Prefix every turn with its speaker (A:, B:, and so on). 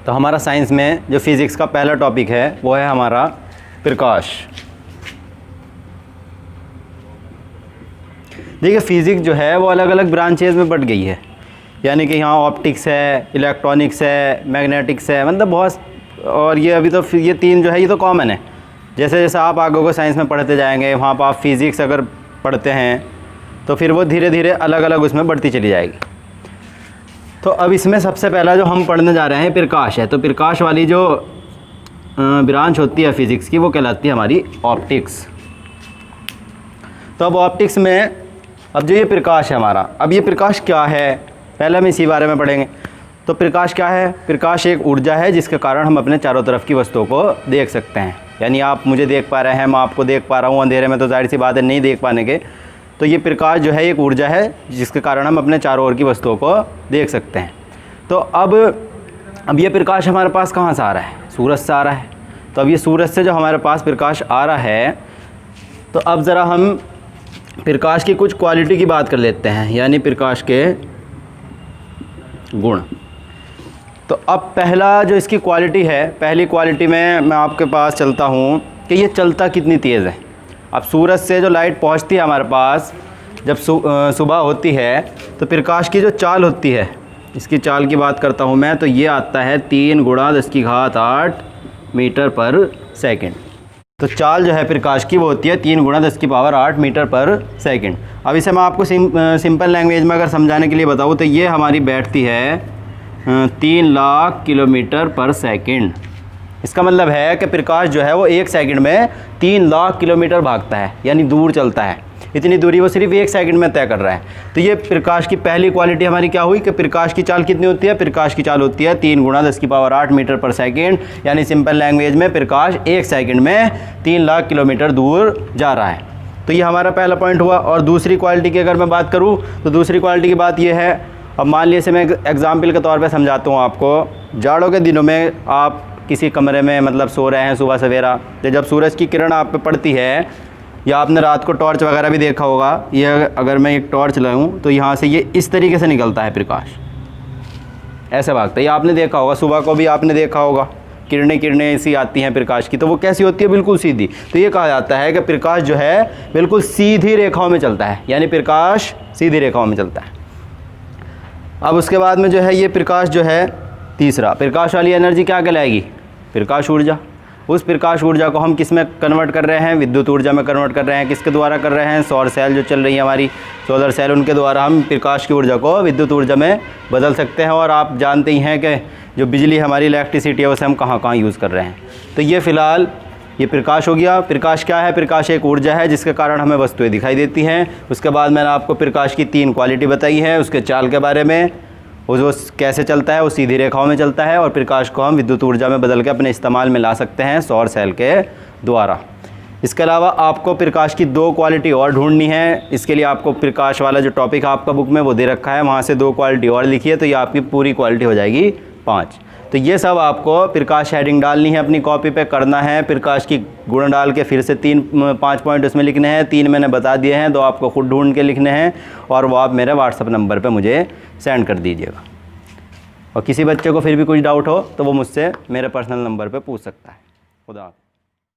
A: तो हमारा साइंस में जो फिज़िक्स का पहला टॉपिक है वो है हमारा प्रकाश। देखिए फिज़िक्स जो है वो अलग अलग ब्रांचेज में बट गई है, यानी कि यहाँ ऑप्टिक्स है, इलेक्ट्रॉनिक्स है, मैग्नेटिक्स है, मतलब बहुत। और ये अभी तो ये तीन जो है ये तो कॉमन है। जैसे जैसे आप आगे को साइंस में पढ़ते जाएंगे, वहाँ पर आप फिज़िक्स अगर पढ़ते हैं तो फिर वो धीरे धीरे अलग अलग उसमें बढ़ती चली जाएगी। तो अब इसमें सबसे पहला जो हम पढ़ने जा रहे हैं प्रकाश है। तो प्रकाश वाली जो ब्रांच होती है फिज़िक्स की वो कहलाती है हमारी ऑप्टिक्स। तो अब ऑप्टिक्स में अब जो ये प्रकाश है हमारा, अब ये प्रकाश क्या है पहले हम इसी बारे में पढ़ेंगे। तो प्रकाश क्या है? प्रकाश एक ऊर्जा है जिसके कारण हम अपने चारों तरफ की वस्तुओं को देख सकते हैं। यानी आप मुझे देख पा रहे हैं, मैं आपको देख पा रहा हूँ, अंधेरे में तो जाहिर सी बात है नहीं देख पाने के। तो ये प्रकाश जो है एक ऊर्जा है जिसके कारण हम अपने चारों ओर की वस्तुओं को देख सकते हैं। तो अब ये प्रकाश हमारे पास कहाँ से आ रहा है? सूरज से आ रहा है। तो अब ये सूरज से जो हमारे पास प्रकाश आ रहा है, तो अब ज़रा हम प्रकाश की कुछ क्वालिटी की बात कर लेते हैं, यानी प्रकाश के गुण। तो अब पहला जो इसकी क्वालिटी है, पहली क्वालिटी में मैं आपके पास चलता हूँ कि ये चलता कितनी तेज़ है। अब सूरज से जो लाइट पहुँचती है हमारे पास, जब सुबह होती है तो प्रकाश की जो चाल होती है, इसकी चाल की बात करता हूँ मैं, तो ये आता है 3 × 10⁸ मीटर पर सेकंड। तो चाल जो है प्रकाश की वो होती है 3 × 10⁸ मीटर पर सेकंड। अब इसे मैं आपको सिंपल लैंग्वेज में अगर समझाने के लिए बताऊँ तो ये हमारी बैठती है 3 लाख किलोमीटर पर सेकंड। इसका मतलब है कि प्रकाश जो है वो 1 सेकंड में 3 लाख किलोमीटर भागता है, यानी दूर चलता है। इतनी दूरी वो सिर्फ 1 सेकंड में तय कर रहा है। तो ये प्रकाश की पहली क्वालिटी हमारी क्या हुई कि प्रकाश की चाल कितनी होती है? प्रकाश की चाल होती है 3 × 10⁸ मीटर पर सेकंड, यानी सिंपल लैंग्वेज में प्रकाश 1 सेकंड में 3 लाख किलोमीटर दूर जा रहा है। तो ये हमारा पहला पॉइंट हुआ। और दूसरी क्वालिटी की अगर मैं बात करूँ तो दूसरी क्वालिटी की बात ये है, अब मान लीजिए मैं एग्जाम्पल के तौर पर समझाता हूँ आपको। जाड़ों के दिनों में आप किसी कमरे में मतलब सो रहे हैं सुबह सवेरा, तो जब सूरज की किरण आप पे पड़ती है, या आपने रात को टॉर्च वगैरह भी देखा होगा, ये अगर मैं एक टॉर्च लगाऊं तो यहाँ से ये इस तरीके से निकलता है प्रकाश, ऐसे भागता है। ये आपने देखा होगा, सुबह को भी आपने देखा होगा, किरणें ऐसी आती हैं प्रकाश की, तो वो कैसी होती है? बिल्कुल सीधी। तो ये कहा जाता है कि प्रकाश जो है बिल्कुल सीधी रेखाओं में चलता है, यानी प्रकाश सीधी रेखाओं में चलता है। अब उसके बाद में जो है ये प्रकाश जो है तीसरा, प्रकाश वाली एनर्जी क्या कहलाएगी? प्रकाश ऊर्जा। उस प्रकाश ऊर्जा को हम किस में कन्वर्ट कर रहे हैं? विद्युत ऊर्जा में कन्वर्ट कर रहे हैं। किसके द्वारा कर रहे हैं? सौर सेल जो चल रही है हमारी, सोलर सेल, उनके द्वारा हम प्रकाश की ऊर्जा को विद्युत ऊर्जा में बदल सकते हैं। और आप जानते ही हैं कि जो बिजली हमारी इलेक्ट्रिसिटी है उसे हम कहाँ कहाँ यूज़ कर रहे हैं। तो ये फ़िलहाल ये प्रकाश हो गया। प्रकाश क्या है? प्रकाश एक ऊर्जा है जिसके कारण हमें वस्तुएं दिखाई देती हैं। उसके बाद मैंने आपको प्रकाश की 3 क्वालिटी बताई है, उसके चाल के बारे में, वो कैसे चलता है, वो सीधी रेखाओं में चलता है, और प्रकाश को हम विद्युत ऊर्जा में बदल के अपने इस्तेमाल में ला सकते हैं सौर सेल के द्वारा। इसके अलावा आपको प्रकाश की 2 क्वालिटी और ढूंढनी है। इसके लिए आपको प्रकाश वाला जो टॉपिक आपका बुक में वो दे रखा है, वहाँ से 2 क्वालिटी और लिखिए, तो ये आपकी पूरी क्वालिटी हो जाएगी 5। तो ये सब आपको प्रकाश हेडिंग डालनी है अपनी कॉपी पे, करना है। प्रकाश की गुण डाल के फिर से 5 पॉइंट उसमें लिखने हैं। 3 मैंने बता दिए हैं, 2 आपको खुद ढूंढ के लिखने हैं, और वो आप मेरे व्हाट्सअप नंबर पे मुझे सेंड कर दीजिएगा। और किसी बच्चे को फिर भी कुछ डाउट हो तो वो मुझसे मेरे पर्सनल नंबर पे पूछ सकता है। खुदा।